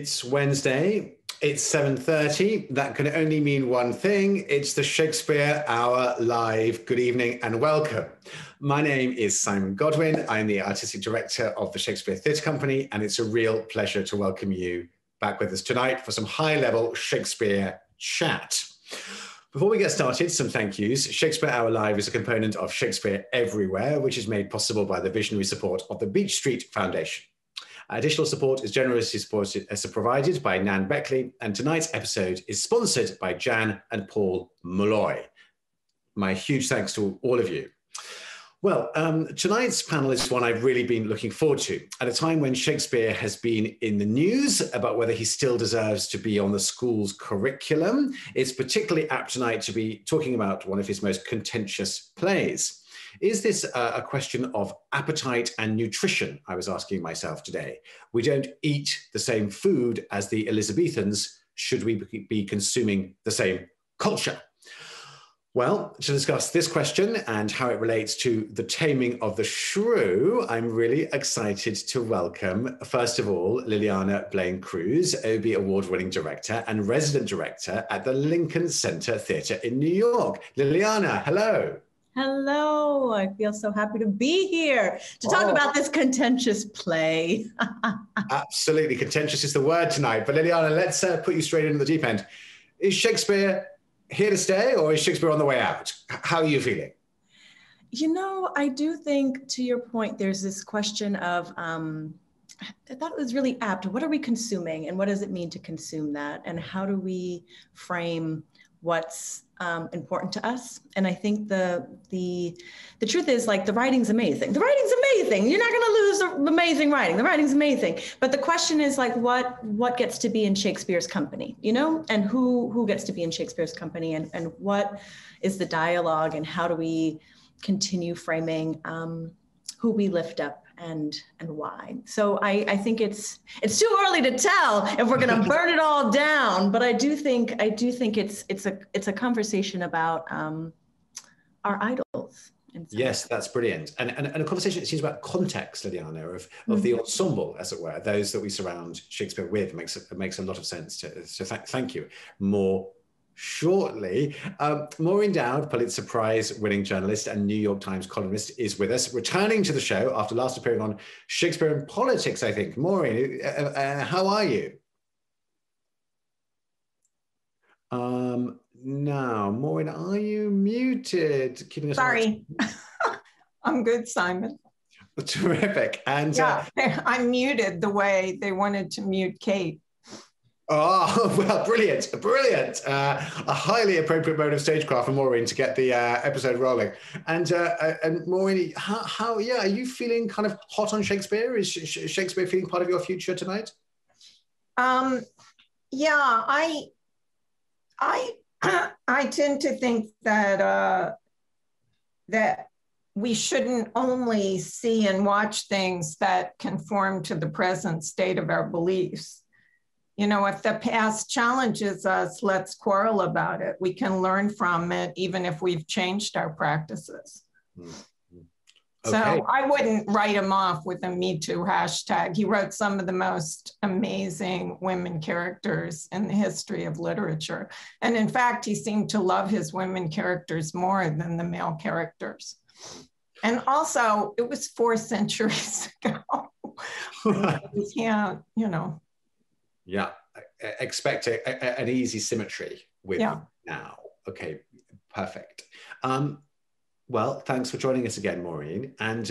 It's Wednesday, it's 7:30. That can only mean one thing. It's the Shakespeare Hour Live. Good evening and welcome. My name is Simon Godwin. I'm the Artistic Director of the Shakespeare Theatre Company, and it's a real pleasure to welcome you back with us tonight for some high-level Shakespeare chat. Before we get started, some thank yous. Shakespeare Hour Live is a component of Shakespeare Everywhere, which is made possible by the visionary support of the Beach Street Foundation. Additional support is generously provided by Nan Beckley, and tonight's episode is sponsored by Jan and Paul Malloy. My huge thanks to all of you. Well, tonight's panel is one I've really been looking forward to. At a time when Shakespeare has been in the news about whether he still deserves to be on the school's curriculum, it's particularly apt tonight to be talking about one of his most contentious plays. Is this a question of appetite and nutrition? I was asking myself today. We don't eat the same food as the Elizabethans. Should we be consuming the same culture? Well, to discuss this question and how it relates to the taming of the shrew, I'm really excited to welcome, first of all, Lileana Blain-Cruz, Obie award-winning director and resident director at the Lincoln Center Theatre in New York. Lileana, hello. Hello, I feel so happy to be here to talk about this contentious play. Absolutely, contentious is the word tonight. But Lileana, let's put you straight into the deep end. Is Shakespeare here to stay, or is Shakespeare on the way out? How are you feeling? You know, I do think, to your point, there's this question of, I thought it was really apt. What are we consuming, and what does it mean to consume that? And how do we frame what's important to us? And I think the truth is, like, the writing's amazing. The writing's amazing. You're not going to lose the amazing writing. The writing's amazing. But the question is, like, what gets to be in Shakespeare's company, you know, and who gets to be in Shakespeare's company, and what is the dialogue, and how do we continue framing who we lift up and why. So I think it's too early to tell if we're going to burn it all down, but I do think it's a conversation about our idols. Yes, that's brilliant, and a conversation, it seems, about context, Lileana, of the ensemble, as it were, those that we surround Shakespeare with. Makes a lot of sense. So thank you. More shortly. Maureen Dowd, Pulitzer Prize winning journalist and New York Times columnist, is with us, returning to the show after last appearing on Shakespeare and Politics, I think. Maureen, how are you? Now, Maureen, are you muted? Sorry. I'm good, Simon. Terrific. And yeah, I'm muted the way they wanted to mute Kate. Oh, well, brilliant. A highly appropriate mode of stagecraft for Maureen to get the episode rolling. And Maureen, how, are you feeling kind of hot on Shakespeare? Is Shakespeare feeling part of your future tonight? Yeah, I tend to think that that we shouldn't only see and watch things that conform to the present state of our beliefs. You know, if the past challenges us, let's quarrel about it. We can learn from it, even if we've changed our practices. Mm-hmm. Okay. So I wouldn't write him off with a Me Too hashtag. He wrote some of the most amazing women characters in the history of literature. And in fact, he seemed to love his women characters more than the male characters. And also, it was 4 centuries ago. We can't, you know. Yeah, expect an easy symmetry with now. Okay, perfect. Well, thanks for joining us again, Maureen. And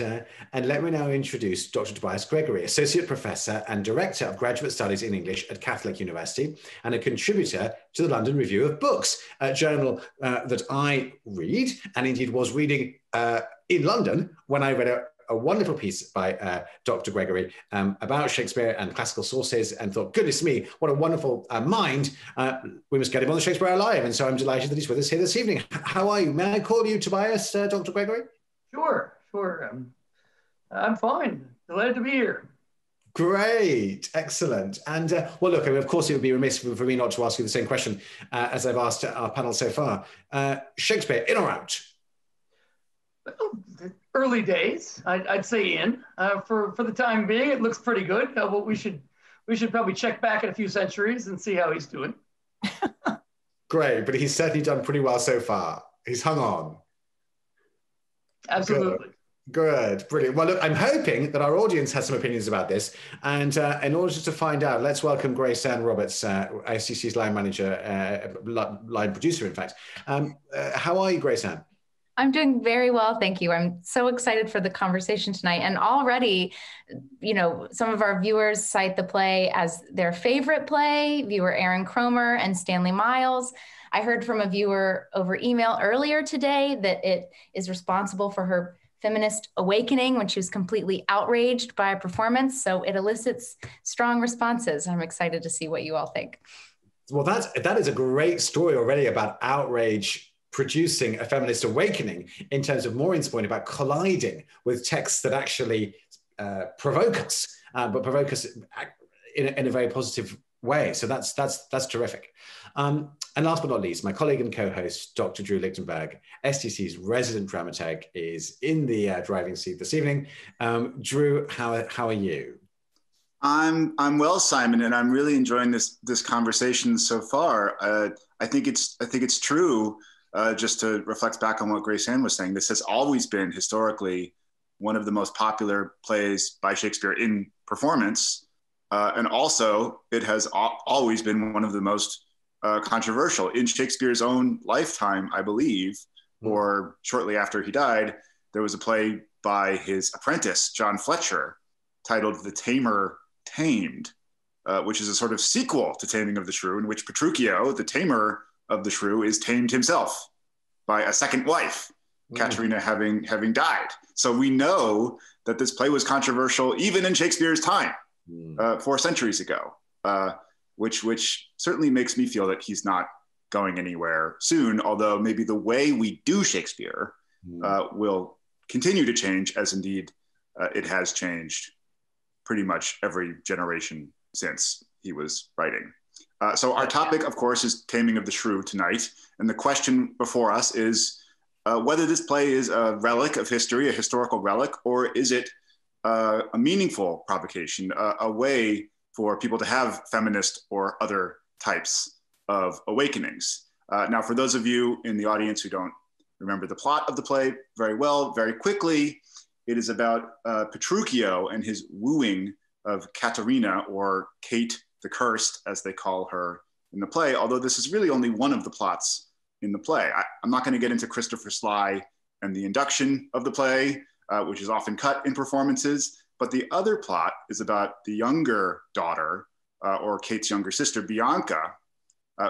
let me now introduce Dr. Tobias Gregory, Associate Professor and Director of Graduate Studies in English at Catholic University, and a contributor to the London Review of Books, a journal that I read, and indeed was reading in London when I read a wonderful piece by Dr. Gregory about Shakespeare and classical sources, and thought, goodness me, what a wonderful mind. We must get him on the Shakespeare Hour Live. And so I'm delighted that he's with us here this evening. How are you? May I call you Tobias, Dr. Gregory? Sure. I'm fine. Glad to be here. Great, excellent. And well, look, I mean, of course, it would be remiss for me not to ask you the same question as I've asked our panel so far. Shakespeare, in or out? Well, early days, I'd say in. For the time being, it looks pretty good. What we should we should probably check back in a few centuries and see how he's doing. Great, but he's certainly done pretty well so far. He's hung on. Absolutely. Good, brilliant. Well, look, I'm hoping that our audience has some opinions about this. And in order to find out, let's welcome Grace Ann Roberts, ICC's line manager, line producer, in fact. How are you, Grace Ann? I'm doing very well, thank you. I'm so excited for the conversation tonight. And already, you know, some of our viewers cite the play as their favorite play, viewer Aaron Cromer and Stanley Miles. I heard from a viewer over email earlier today that it is responsible for her feminist awakening when she was completely outraged by a performance. So it elicits strong responses. I'm excited to see what you all think. Well, that is a great story already about outrage producing a feminist awakening, in terms of Maureen's point about colliding with texts that actually provoke us, but provoke us in a very positive way. So that's terrific. And last but not least, my colleague and co-host, Dr. Drew Lichtenberg, STC's resident dramaturg, is in the driving seat this evening. Drew, how are you? I'm well, Simon, and I'm really enjoying this conversation so far. I think it's true. Just to reflect back on what Grace Ann was saying, this has always been historically one of the most popular plays by Shakespeare in performance. And also it has always been one of the most controversial in Shakespeare's own lifetime, I believe, or shortly after he died. There was a play by his apprentice, John Fletcher, titled The Tamer Tamed, which is a sort of sequel to Taming of the Shrew, in which Petruchio, the tamer of the shrew, is tamed himself by a second wife, Caterina having died. So we know that this play was controversial even in Shakespeare's time, 4 centuries ago, which certainly makes me feel that he's not going anywhere soon, although maybe the way we do Shakespeare will continue to change, as indeed it has changed pretty much every generation since he was writing. So our topic, of course, is Taming of the Shrew tonight. And the question before us is whether this play is a relic of history, a historical relic, or is it a meaningful provocation, a way for people to have feminist or other types of awakenings. Now, for those of you in the audience who don't remember the plot of the play very well, very quickly, it is about Petruchio and his wooing of Caterina, or Kate the Cursed, as they call her in the play, although this is really only one of the plots in the play. I'm not going to get into Christopher Sly and the induction of the play, which is often cut in performances, but the other plot is about the younger daughter, or Kate's younger sister, Bianca,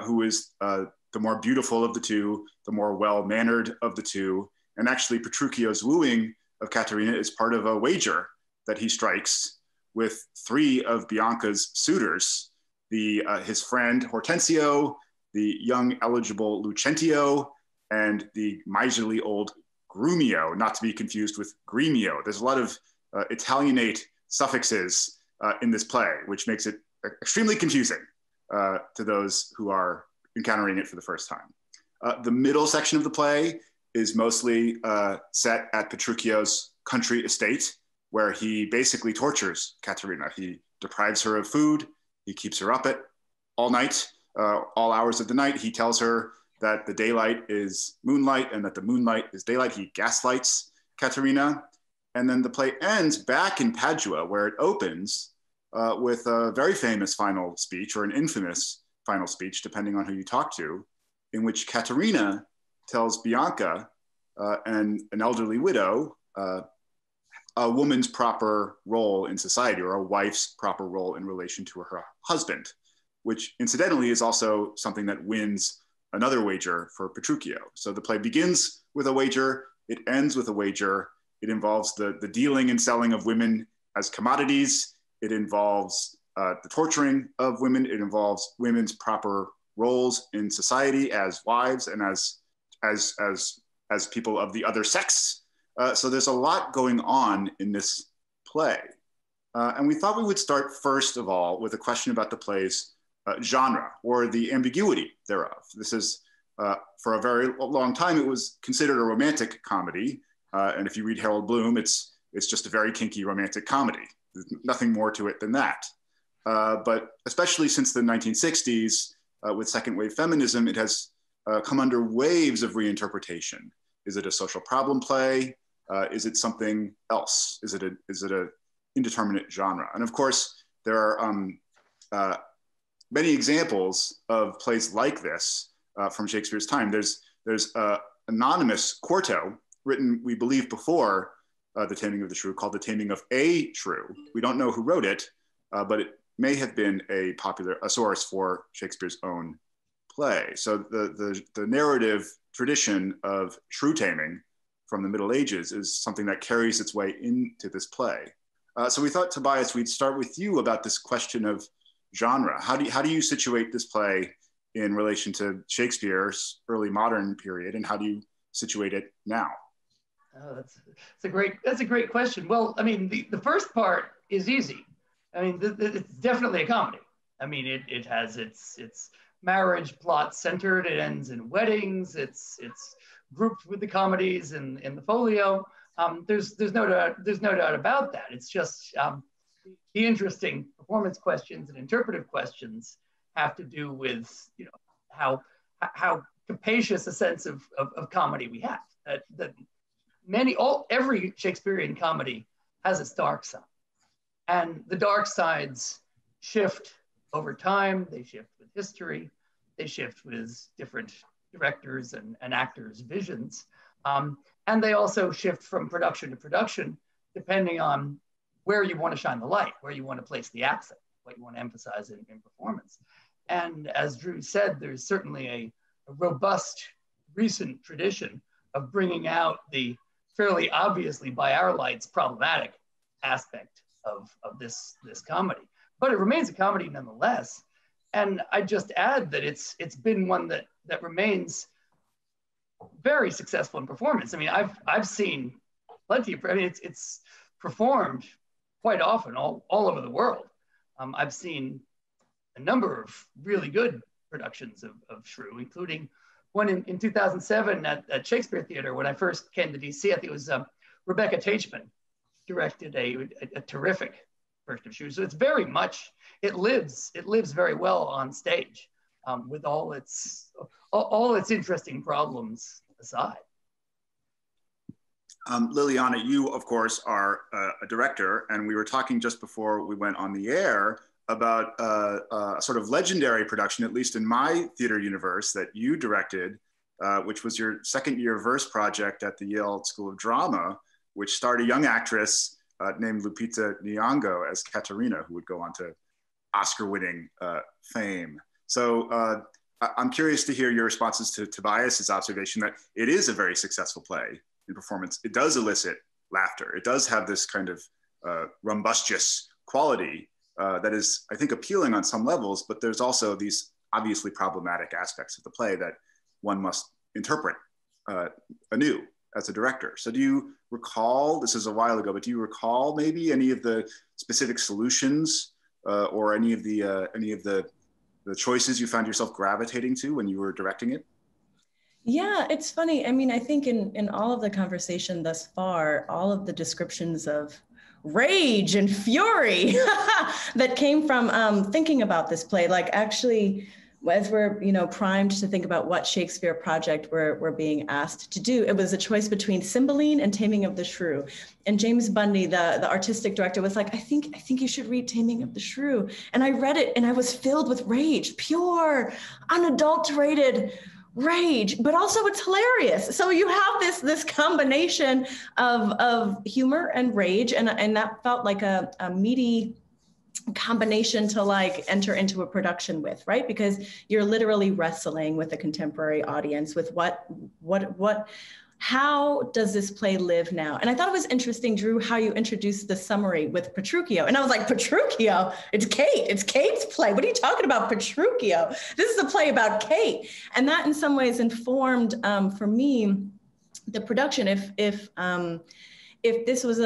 who is the more beautiful of the two, the more well-mannered of the two. And actually Petruchio's wooing of Caterina is part of a wager that he strikes with 3 of Bianca's suitors, his friend Hortensio, the young eligible Lucentio, and the miserly old Grumio, not to be confused with Gremio. There's a lot of Italianate suffixes in this play, which makes it extremely confusing to those who are encountering it for the first time. The middle section of the play is mostly set at Petruchio's country estate, where he basically tortures Caterina. He deprives her of food. He keeps her up all night, all hours of the night. He tells her that the daylight is moonlight and that the moonlight is daylight. He gaslights Caterina. And then the play ends back in Padua, where it opens with a very famous final speech, or an infamous final speech, depending on who you talk to, in which Caterina tells Bianca, and an elderly widow, a woman's proper role in society, or a wife's proper role in relation to her husband, which incidentally is also something that wins another wager for Petruchio. So the play begins with a wager, it ends with a wager. It involves the dealing and selling of women as commodities. It involves the torturing of women. It involves women's proper roles in society as wives and as people of the other sex. So there's a lot going on in this play. And we thought we would start first of all with a question about the play's genre, or the ambiguity thereof. This is, for a very long time, it was considered a romantic comedy. And if you read Harold Bloom, it's just a very kinky romantic comedy. There's nothing more to it than that. but especially since the 1960s, with second wave feminism, it has come under waves of reinterpretation. Is it a social problem play? Is it something else? Is it a indeterminate genre? And of course, there are many examples of plays like this from Shakespeare's time. There's anonymous quarto written, we believe, before The Taming of the Shrew, called The Taming of a Shrew. We don't know who wrote it, but it may have been a source for Shakespeare's own play. So the narrative tradition of shrew taming from the Middle Ages is something that carries its way into this play. So we thought, Tobias, we'd start with you about this question of genre. How do you situate this play in relation to Shakespeare's early modern period, and how do you situate it now? Oh, that's a great question. Well, I mean, the first part is easy. I mean, it's definitely a comedy. I mean, it has its marriage plot centered. It ends in weddings. It's grouped with the comedies in the folio. There's no doubt about that. It's just the interesting performance questions and interpretive questions have to do with, you know, how capacious a sense of comedy we have. That every Shakespearean comedy has its dark side, and the dark sides shift over time. They shift with history. They shift with different directors and actors' visions. And they also shift from production to production, depending on where you want to shine the light, where you want to place the accent, what you want to emphasize in performance. And as Drew said, there's certainly a robust recent tradition of bringing out the fairly obviously, by our lights, problematic aspect of this comedy. But it remains a comedy nonetheless. And I just add that it's been one that remains very successful in performance. I mean, I've seen plenty of, I mean, it's performed quite often all over the world. I've seen a number of really good productions of Shrew, including one in 2007 at Shakespeare Theater. When I first came to DC, I think it was Rebecca Teichman directed a terrific version of Shrew. So it's very much, it lives very well on stage, with all its interesting problems aside. Lileana, you, of course, are a director, and we were talking just before we went on the air about a sort of legendary production, at least in my theater universe, that you directed, which was your second year verse project at the Yale School of Drama, which starred a young actress named Lupita Nyong'o as Katerina, who would go on to Oscar-winning fame. So I'm curious to hear your responses to Tobias's observation that it is a very successful play in performance. It does elicit laughter. It does have this kind of rumbustious quality that is, I think, appealing on some levels, but there's also these obviously problematic aspects of the play that one must interpret anew as a director. So do you recall, this is a while ago, but do you recall maybe any of the specific solutions or any of the choices you found yourself gravitating to when you were directing it? Yeah, it's funny. I mean, I think in all of the conversation thus far, all of the descriptions of rage and fury that came from thinking about this play, like actually, as we're primed to think about what Shakespeare project we're being asked to do, it was a choice between Cymbeline and Taming of the Shrew. And James Bundy, the artistic director, was like, I think you should read Taming of the Shrew. And I read it and I was filled with rage, pure, unadulterated rage, but also it's hilarious. So you have this combination of humor and rage, and that felt like a meaty combination to like enter into a production with, right? Because you're literally wrestling with a contemporary audience with how does this play live now? And I thought it was interesting, Drew, how you introduced the summary with Petruchio. And I was like, Petruchio? It's Kate. It's Kate's play. What are you talking about, Petruchio? This is a play about Kate. And that in some ways informed, for me, the production. If this was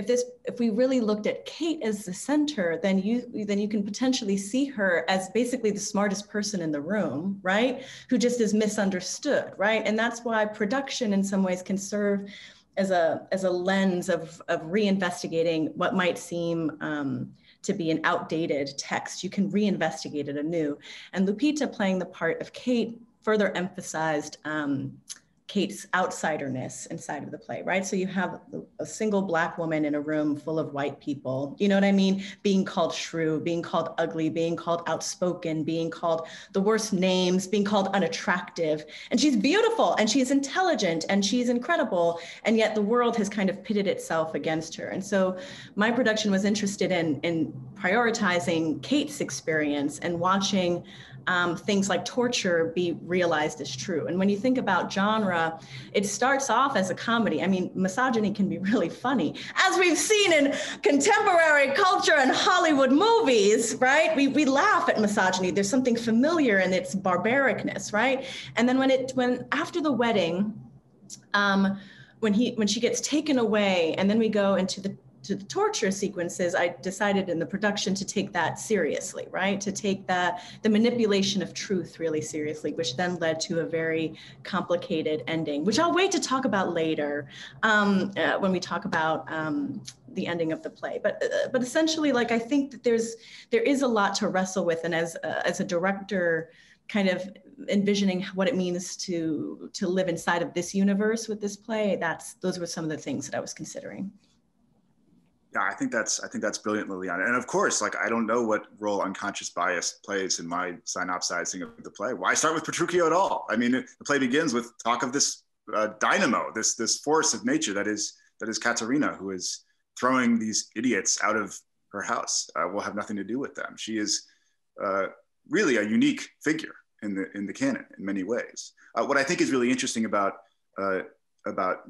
if we really looked at Kate as the center, then you can potentially see her as basically the smartest person in the room, right? Who just is misunderstood, right? And that's why production in some ways can serve as a lens of reinvestigating what might seem to be an outdated text. You can reinvestigate it anew. And Lupita, playing the part of Kate, further emphasized Kate's outsiderness inside of the play, right? So you have a single Black woman in a room full of white people, you know what I mean? Being called shrew, being called ugly, being called outspoken, being called the worst names, being called unattractive. And she's beautiful and she's intelligent and she's incredible. And yet the world has kind of pitted itself against her. And so my production was interested in prioritizing Kate's experience and watching things like torture be realized as true. And when you think about genre, it starts off as a comedy. I mean, misogyny can be really funny, as we've seen in contemporary culture and Hollywood movies, right? We laugh at misogyny. There's something familiar in its barbaricness, right? And then when after the wedding, when she gets taken away, and then we go into the torture sequences, I decided in the production to take that seriously, right? To take the manipulation of truth really seriously, which then led to a very complicated ending, which I'll wait to talk about later when we talk about the ending of the play. But essentially, like, I think that there is a lot to wrestle with, and as a director, kind of envisioning what it means to live inside of this universe with this play, those were some of the things that I was considering. Yeah, I think that's brilliant, Lileana. And of course, like, I don't know what role unconscious bias plays in my synopsizing of the play. Why start with Petruchio at all? I mean, the play begins with talk of this dynamo, this force of nature that is Katerina, who is throwing these idiots out of her house. Will have nothing to do with them. She is really a unique figure in the canon in many ways. What I think is really interesting about there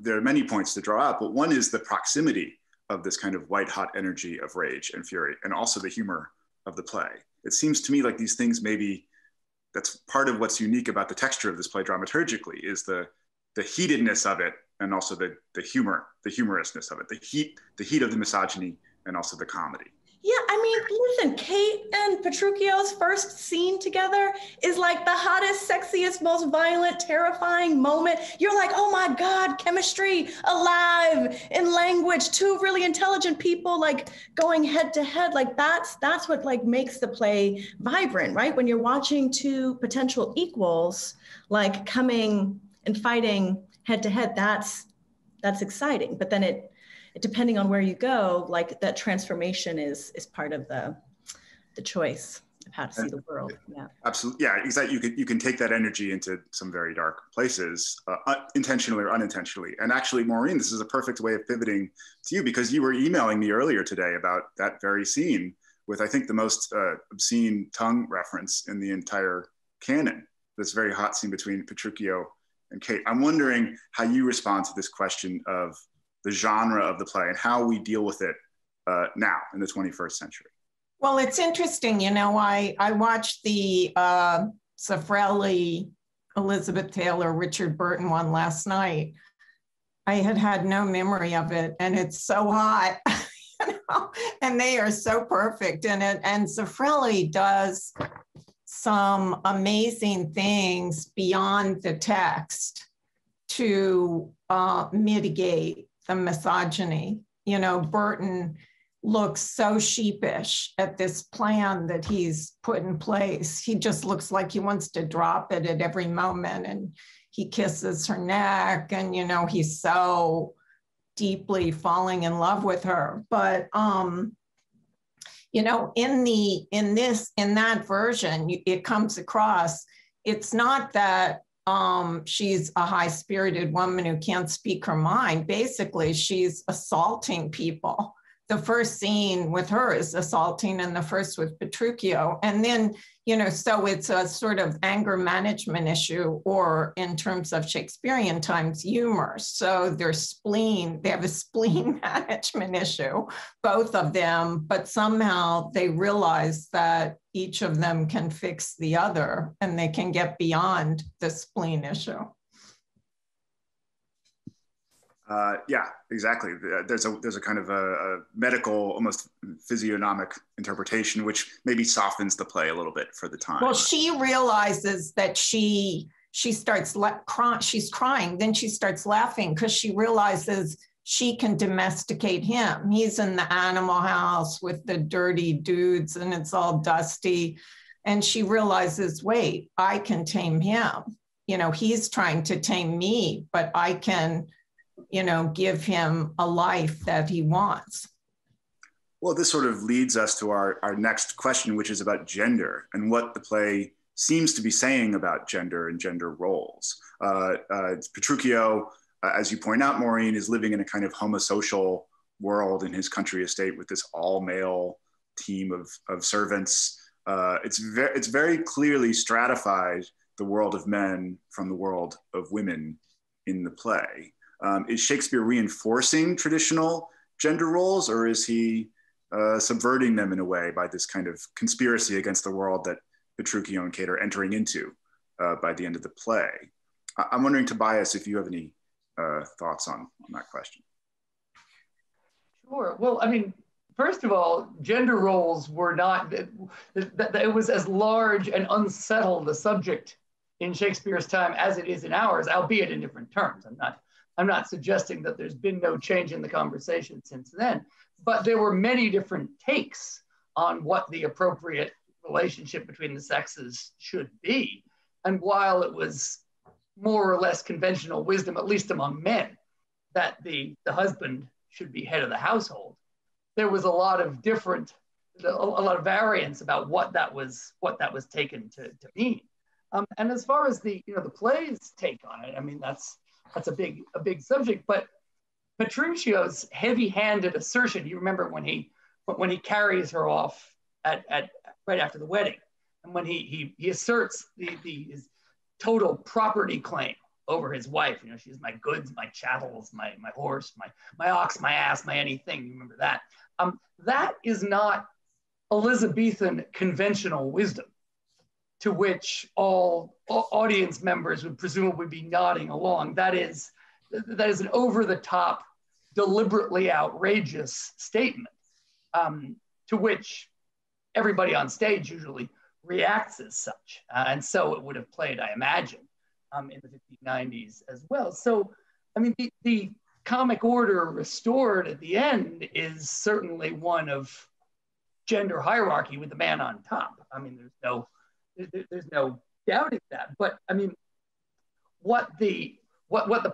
are many points to draw out, but one is the proximity of this kind of white hot energy of rage and fury, and also the humor of the play. It seems to me like these things, maybe that's part of what's unique about the texture of this play dramaturgically, is the heatedness of it, and also the humorousness of it, the heat of the misogyny, and also the comedy. Yeah, I mean, listen, Kate and Petruchio's first scene together is like the hottest, sexiest, most violent, terrifying moment. You're like, oh my God, chemistry, alive, in language, two really intelligent people like going head to head. Like that's what like makes the play vibrant, right? When you're watching two potential equals like coming and fighting head to head, that's exciting. But then depending on where you go, like that transformation is part of the choice of how to see the world. Yeah, absolutely. Yeah, exactly. You can take that energy into some very dark places, intentionally or unintentionally. And actually, Maureen, this is a perfect way of pivoting to you, because you were emailing me earlier today about that very scene with, I think, the most obscene tongue reference in the entire canon. This very hot scene between Petruchio and Kate. I'm wondering how you respond to this question of the genre of the play and how we deal with it now in the 21st century. Well, it's interesting, you know, I watched the Zeffirelli, Elizabeth Taylor, Richard Burton one last night. I had no memory of it, and it's so hot, you know, and they are so perfect in it. And Zeffirelli does some amazing things beyond the text to mitigate the misogyny. You know, Burton looks so sheepish at this plan that he's put in place. He just looks like he wants to drop it at every moment, and he kisses her neck, and, you know, he's so deeply falling in love with her. But you know, in that version, it comes across, it's not that she's a high-spirited woman who can't speak her mind. Basically, she's assaulting people. The first scene with her is assaulting, and the first with Petruchio. And then, you know, so it's a sort of anger management issue, or in terms of Shakespearean times, humor. So they have a spleen management issue, both of them, but somehow they realize that each of them can fix the other, and they can get beyond the spleen issue. Yeah, exactly. There's a kind of a medical, almost physiognomic interpretation, which maybe softens the play a little bit for the time. Well, she realizes that she starts she's crying, then she starts laughing because she realizes she can domesticate him. He's in the animal house with the dirty dudes and it's all dusty. And she realizes, wait, I can tame him. You know, he's trying to tame me, but I can, you know, give him a life that he wants. Well, this sort of leads us to our next question, which is about gender and what the play seems to be saying about gender and gender roles. Petruchio, as you point out, Maureen, is living in a kind of homosocial world in his country estate with this all-male team of servants. It's very clearly stratified the world of men from the world of women in the play. Is Shakespeare reinforcing traditional gender roles, or is he subverting them in a way by this kind of conspiracy against the world that Petruchio and Kate are entering into by the end of the play? I'm wondering, Tobias, if you have any thoughts on that question. Sure. Well, I mean, first of all, gender roles were not, it was as large and unsettled a subject in Shakespeare's time as it is in ours, albeit in different terms. I'm not suggesting that there's been no change in the conversation since then, but there were many different takes on what the appropriate relationship between the sexes should be. And while it was more or less conventional wisdom, at least among men, that the husband should be head of the household, there was a lot of variance about what that was taken to mean. And as far as the play's take on it, I mean, that's a big subject. But Petruchio's heavy-handed assertion, you remember when he carries her off at right after the wedding, and when he asserts his total property claim over his wife. You know, she's my goods, my chattels, my horse, my ox, my ass, my anything. You remember that? That is not Elizabethan conventional wisdom, to which all audience members would presumably be nodding along. That is an over-the-top, deliberately outrageous statement, to which everybody on stage usually reacts as such. And so it would have played, I imagine, in the 1590s as well. So, I mean, the comic order restored at the end is certainly one of gender hierarchy with the man on top. I mean, there's no doubting that. But I mean, what the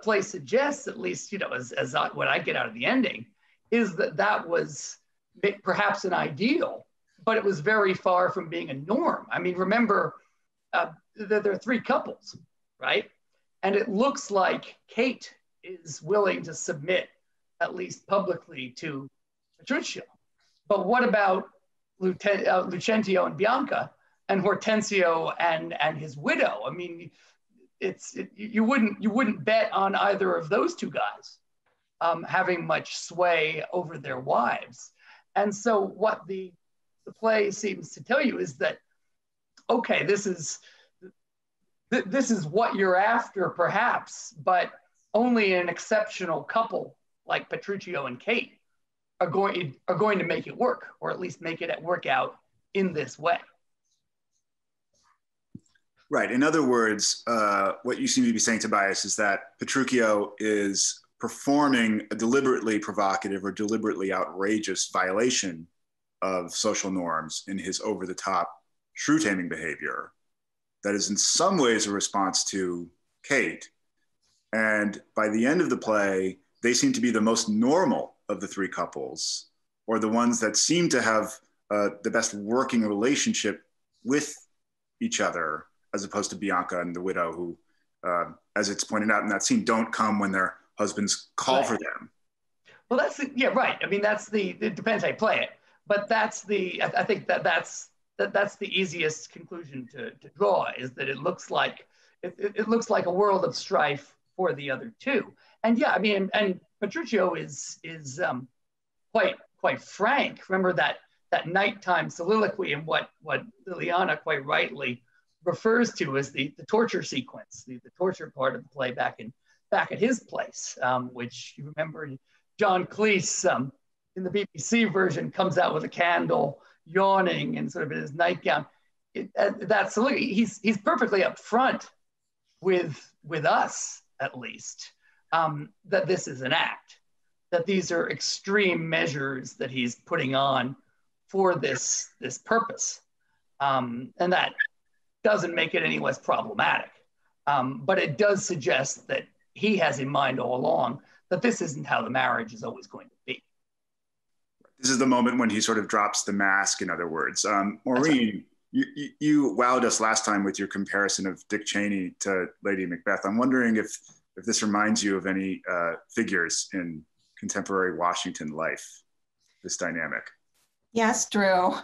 play suggests, at least, you know, as what I get out of the ending, is that was perhaps an ideal, but it was very far from being a norm. I mean, remember, there are three couples, right? And it looks like Kate is willing to submit, at least publicly, to Petruchio. But what about Lucentio and Bianca, and Hortensio and his widow? I mean, you wouldn't bet on either of those two guys having much sway over their wives. And so what the play seems to tell you is that, okay, this is what you're after, perhaps, but only an exceptional couple like Petruchio and Kate are going to make it work, or at least make it work out in this way. Right. In other words, what you seem to be saying, Tobias, is that Petruchio is performing a deliberately provocative or deliberately outrageous violation of social norms in his over-the-top shrew taming behavior that is in some ways a response to Kate. And by the end of the play, they seem to be the most normal of the three couples, or the ones that seem to have the best working relationship with each other, as opposed to Bianca and the widow, who, as it's pointed out in that scene, don't come when their husbands call for them. Well, right. I mean, it depends how you play it, but I think that's the easiest conclusion to draw, is that it looks like a world of strife for the other two. And yeah, I mean, and Petruchio is quite frank. Remember that nighttime soliloquy, and what Lileana quite rightly refers to as the torture sequence, the torture part of the play back at his place, which you remember John Cleese in the BBC version comes out with a candle, yawning and sort of in his nightgown. He's perfectly upfront with us, at least, that this is an act. that these are extreme measures that he's putting on for this purpose. And that doesn't make it any less problematic. But it does suggest that he has in mind all along that this isn't how the marriage is always going to be. This is the moment when he sort of drops the mask, in other words. Maureen, you wowed us last time with your comparison of Dick Cheney to Lady Macbeth. I'm wondering if this reminds you of any figures in contemporary Washington life, this dynamic. Yes, Drew.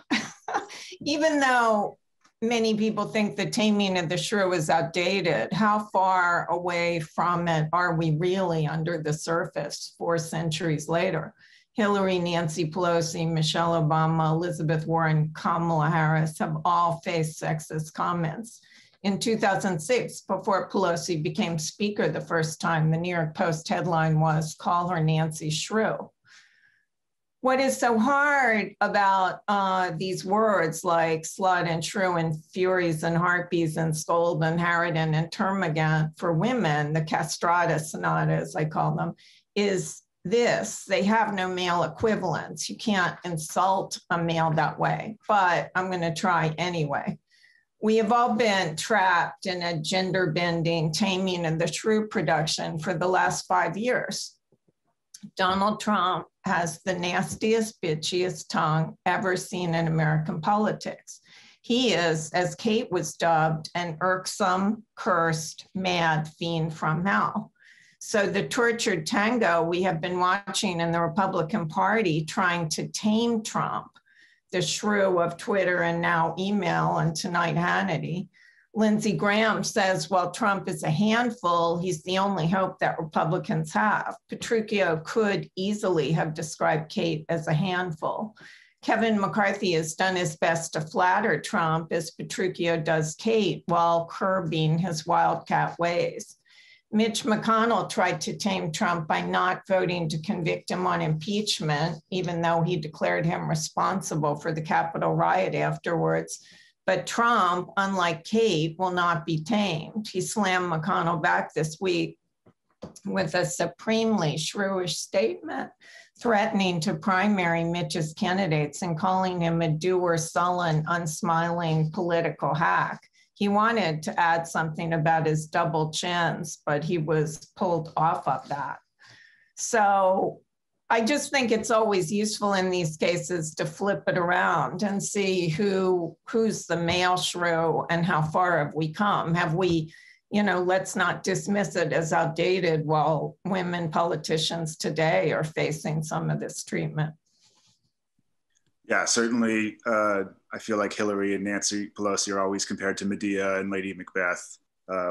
Even though many people think the Taming of the Shrew is outdated, how far away from it are we really under the surface 4 centuries later? Hillary, Nancy Pelosi, Michelle Obama, Elizabeth Warren, Kamala Harris have all faced sexist comments. In 2006, before Pelosi became speaker the first time, the New York Post headline was, "Call her Nancy Shrew." What is so hard about these words like slut and shrew and furies and harpies and scold and harridan and termagant for women, the castrata sonata, as I call them, is this: they have no male equivalents. You can't insult a male that way, but I'm going to try anyway. We have all been trapped in a gender-bending Taming of the Shrew production for the last 5 years. Donald Trump has the nastiest, bitchiest tongue ever seen in American politics. He is, as Kate was dubbed, an irksome, cursed, mad fiend from hell. So the tortured tango we have been watching in the Republican Party trying to tame Trump, the shrew of Twitter and now email and tonight Hannity. Lindsey Graham says, well, Trump is a handful. He's the only hope that Republicans have. Petruchio could easily have described Kate as a handful. Kevin McCarthy has done his best to flatter Trump as Petruchio does Kate while curbing his wildcat ways. Mitch McConnell tried to tame Trump by not voting to convict him on impeachment, even though he declared him responsible for the Capitol riot afterwards. But Trump, unlike Kate, will not be tamed. He slammed McConnell back this week with a supremely shrewish statement, threatening to primary Mitch's candidates and calling him a dour, sullen, unsmiling political hack. He wanted to add something about his double chins, but he was pulled off of that. So I just think it's always useful in these cases to flip it around and see who's the male shrew and how far have we come. Have we, let's not dismiss it as outdated while women politicians today are facing some of this treatment. Yeah, certainly. I feel like Hillary and Nancy Pelosi are always compared to Medea and Lady Macbeth,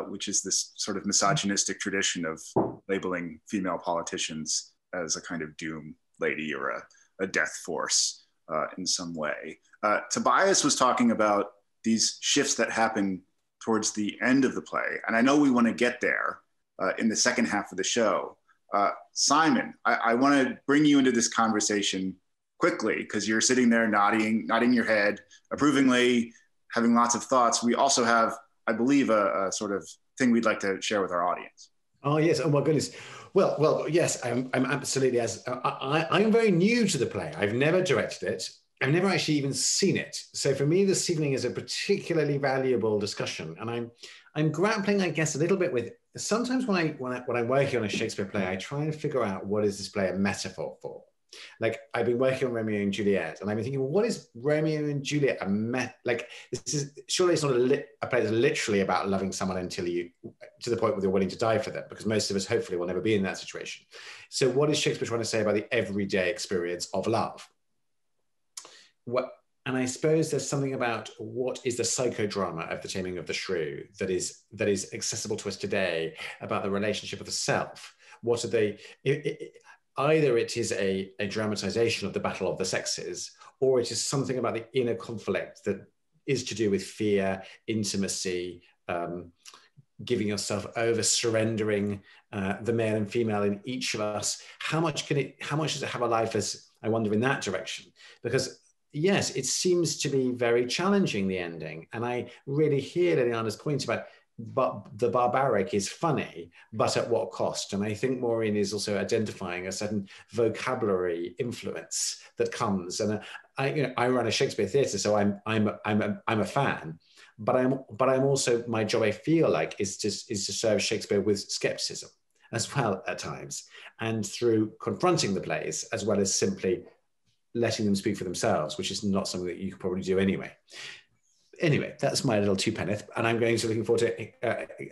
which is this sort of misogynistic tradition of labeling female politicians as a kind of doom lady or a death force in some way. Tobias was talking about these shifts that happen towards the end of the play. And I know we want to get there in the second half of the show. Simon, I want to bring you into this conversation quickly, because you're sitting there nodding your head approvingly, having lots of thoughts. We also have, I believe, a sort of thing we'd like to share with our audience. Oh, yes. Oh, my goodness. Well, yes, I'm absolutely, I'm very new to the play. I've never directed it. I've never actually even seen it. So for me, this evening is a particularly valuable discussion. And I'm grappling, I guess, a little bit with, sometimes when I'm working on a Shakespeare play, I try and figure out what is this play a metaphor for. Like, I've been working on Romeo and Juliet, and I've been thinking, well, what is Romeo and Juliet like? This is surely it's not a play that's literally about loving someone until to the point where you're willing to die for them, because most of us hopefully will never be in that situation. So, what is Shakespeare trying to say about the everyday experience of love? And I suppose there's something about what is the psychodrama of the Taming of the Shrew that is accessible to us today about the relationship of the self. What are they? Either it is a dramatization of the battle of the sexes, or it is something about the inner conflict that is to do with fear, intimacy, giving yourself over, surrendering the male and female in each of us. How much does it have a life as, I wonder, in that direction? Because yes, it seems to be very challenging, the ending. And I really hear Lileana's point about but the barbaric is funny, but at what cost? And I think Maureen is also identifying a certain vocabulary influence that comes. And I run a Shakespeare theatre, so I'm a fan, but I'm also, my job, I feel like, is to serve Shakespeare with skepticism as well at times, and through confronting the plays as well as simply letting them speak for themselves, which is not something that you could probably do anyway. Anyway, that's my little two-penneth, and I'm looking forward to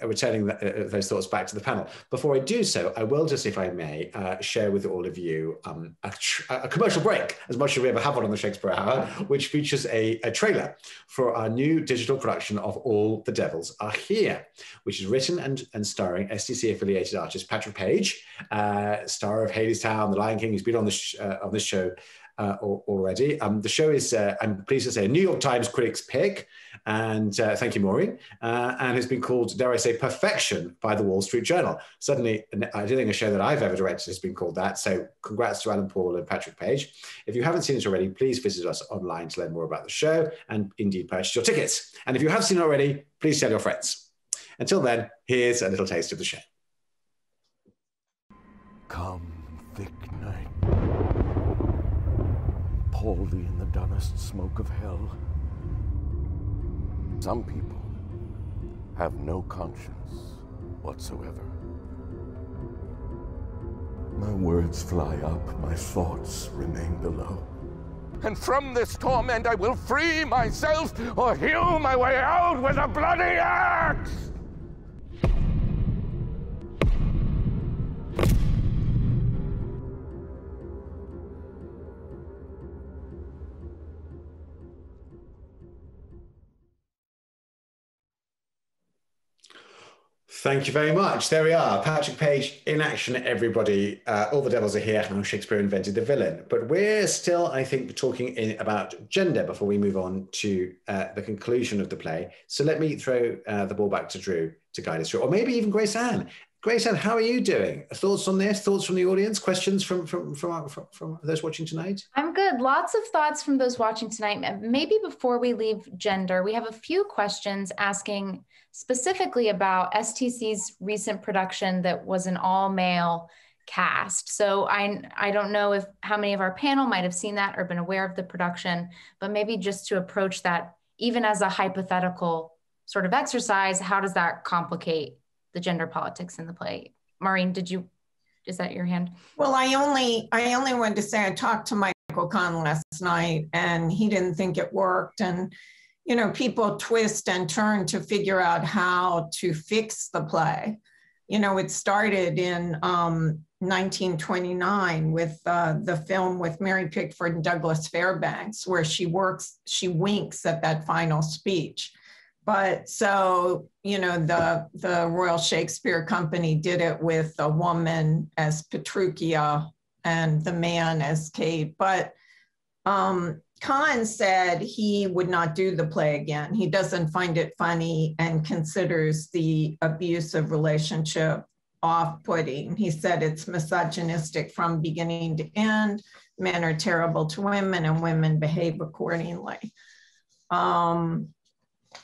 returning those thoughts back to the panel. Before I do so, I will just, if I may, share with all of you a commercial break, as much as we ever have one on the Shakespeare Hour, which features a trailer for our new digital production of All the Devils Are Here, which is written and starring STC-affiliated artist Patrick Page, star of Hadestown, The Lion King, who's been on this show already. The show is, I'm pleased to say, a New York Times critic's pick, and thank you, Maureen, and has been called, dare I say, perfection by the Wall Street Journal. Certainly, I don't think a show that I've ever directed has been called that, so congrats to Alan Paul and Patrick Page. If you haven't seen it already, please visit us online to learn more about the show and indeed purchase your tickets. And if you have seen it already, please tell your friends. Until then, here's a little taste of the show. Come, thick night. Pall thee in the dunnest smoke of hell. Some people have no conscience whatsoever. My words fly up, my thoughts remain below. And from this torment I will free myself, or hew my way out with a bloody axe! Thank you very much. There we are. Patrick Page in action, everybody. All the Devils Are Here, how Shakespeare invented the villain. But we're still, I think, talking about gender before we move on to the conclusion of the play. So let me throw the ball back to Drew to guide us through, or maybe even Grace Ann. Grace Ann, how are you doing? Thoughts on this? Thoughts from the audience? Questions from those watching tonight? I'm good. Lots of thoughts from those watching tonight. Maybe before we leave gender, we have a few questions asking specifically about STC's recent production that was an all-male cast. So I don't know how many of our panel might have seen that or been aware of the production, but maybe just to approach that even as a hypothetical sort of exercise, how does that complicate the gender politics in the play? Maureen, is that your hand? Well, I only wanted to say I talked to Michael Kahn last night and he didn't think it worked. And, you know, people twist and turn to figure out how to fix the play. You know, it started in 1929 with the film with Mary Pickford and Douglas Fairbanks, where she winks at that final speech. But so, you know, the Royal Shakespeare Company did it with a woman as Petruchia and the man as Kate. But Kahn said he would not do the play again. He doesn't find it funny and considers the abusive relationship off-putting. He said it's misogynistic from beginning to end. Men are terrible to women and women behave accordingly.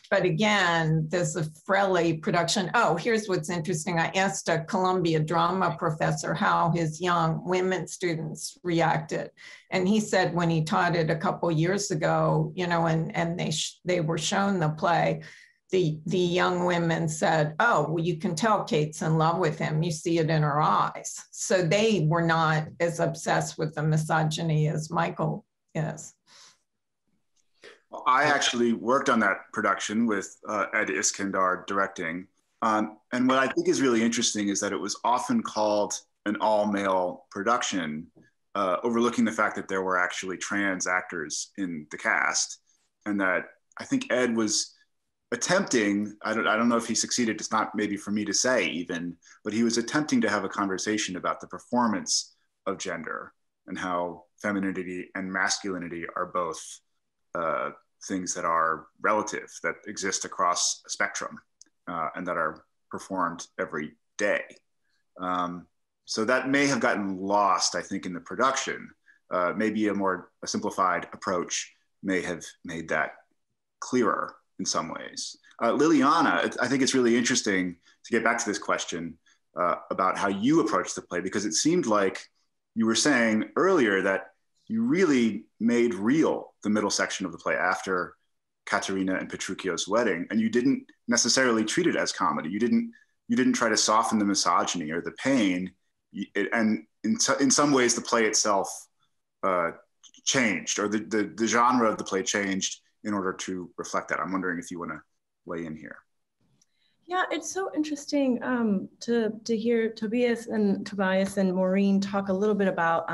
But again, there's a Frelly production. Oh, here's what's interesting. I asked a Columbia drama professor how his young women students reacted. And he said when he taught it a couple years ago, you know, and they were shown the play, the young women said, oh, well, you can tell Kate's in love with him. You see it in her eyes. So they were not as obsessed with the misogyny as Michael is. I actually worked on that production with Ed Iskandar directing. And what I think is really interesting is that it was often called an all-male production, overlooking the fact that there were actually trans actors in the cast. And that I think Ed was attempting, I don't know if he succeeded, it's not maybe for me to say even, but he was attempting to have a conversation about the performance of gender and how femininity and masculinity are both things that are relative, that exist across a spectrum and that are performed every day. So that may have gotten lost, I think, in the production. Maybe a simplified approach may have made that clearer in some ways. Lileana, I think it's really interesting to get back to this question about how you approach the play, because it seemed like you were saying earlier that you really made real the middle section of the play after Caterina and Petruchio's wedding, and you didn't necessarily treat it as comedy. You didn't try to soften the misogyny or the pain, and in some ways the play itself changed, or the genre of the play changed in order to reflect that. I'm wondering if you want to weigh in here. Yeah, it's so interesting to hear Tobias and Maureen talk a little bit about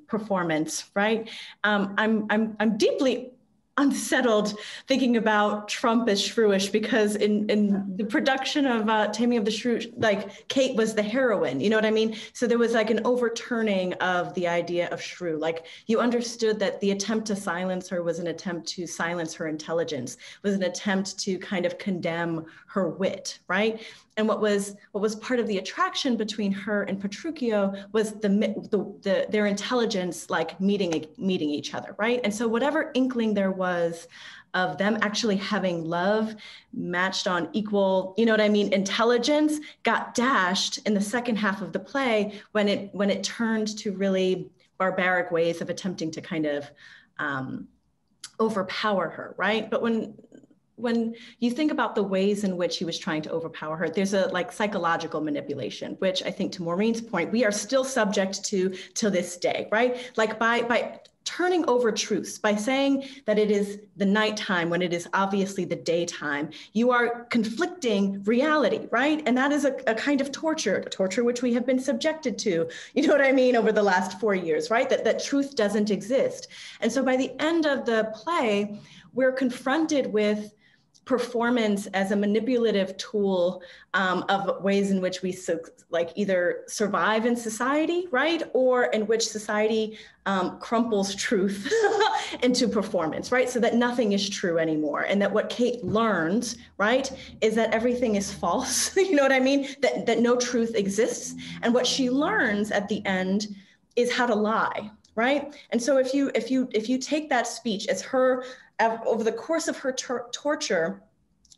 performance, right? I'm deeply unsettled thinking about Trump as shrewish, because in the production of Taming of the Shrew, like Kate was the heroine, you know what I mean? So there was like an overturning of the idea of shrew. Like you understood that the attempt to silence her was an attempt to silence her intelligence, was an attempt to kind of condemn her wit, right? And what was part of the attraction between her and Petruchio was their intelligence, like meeting each other, right? And so whatever inkling there was of them actually having love matched on equal, you know what I mean, intelligence, got dashed in the second half of the play when it turned to really barbaric ways of attempting to kind of overpower her, right? But when you think about the ways in which he was trying to overpower her, there's a like psychological manipulation, which I think, to Maureen's point, we are still subject to this day, right? Like by turning over truths, by saying that it is the nighttime when it is obviously the daytime, you are conflicting reality, right? And that is a kind of torture which we have been subjected to, you know what I mean, over the last 4 years, right? That truth doesn't exist. And so by the end of the play, we're confronted with performance as a manipulative tool of ways in which we like either survive in society, right? Or in which society crumples truth into performance, right? So that nothing is true anymore. And that what Kate learns, right, is that everything is false. You know what I mean? That no truth exists. And what she learns at the end is how to lie, right? And so if you take that speech as her, over the course of her torture,